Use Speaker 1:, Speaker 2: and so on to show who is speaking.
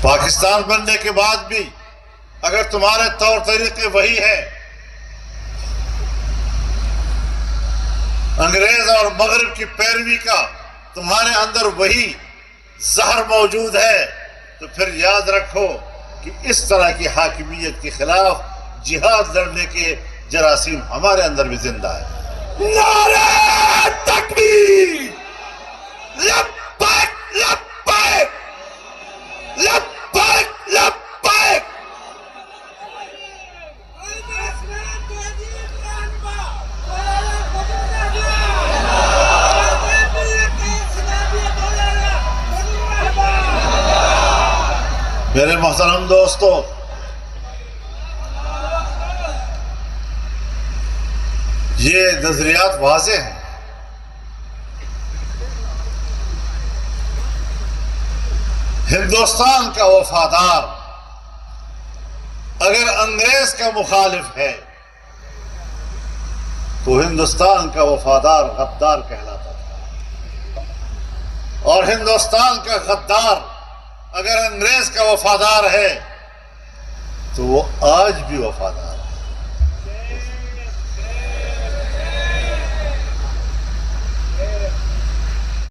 Speaker 1: पाकिस्तान बनने के बाद भी अगर तुम्हारे तौर तरीके वही है, अंग्रेज और मगरिब की पैरवी का तुम्हारे अंदर वही जहर मौजूद है, तो फिर याद रखो कि इस तरह की हाकिमियत के खिलाफ जिहाद लड़ने के जरासीम हमारे अंदर भी जिंदा है। नारे तकबीर, लब्बैक लब्बैक लब्बैक लब्बैक। मेरे मोहतरम दोस्तों, ये नजरियात वाज़ेह हैं। हिंदुस्तान का वफादार अगर अंग्रेज का मुखालिफ है तो हिंदुस्तान का वफादार गद्दार कहलाता था, और हिंदुस्तान का गद्दार अगर अंग्रेज का वफादार है तो वो आज भी वफादार है।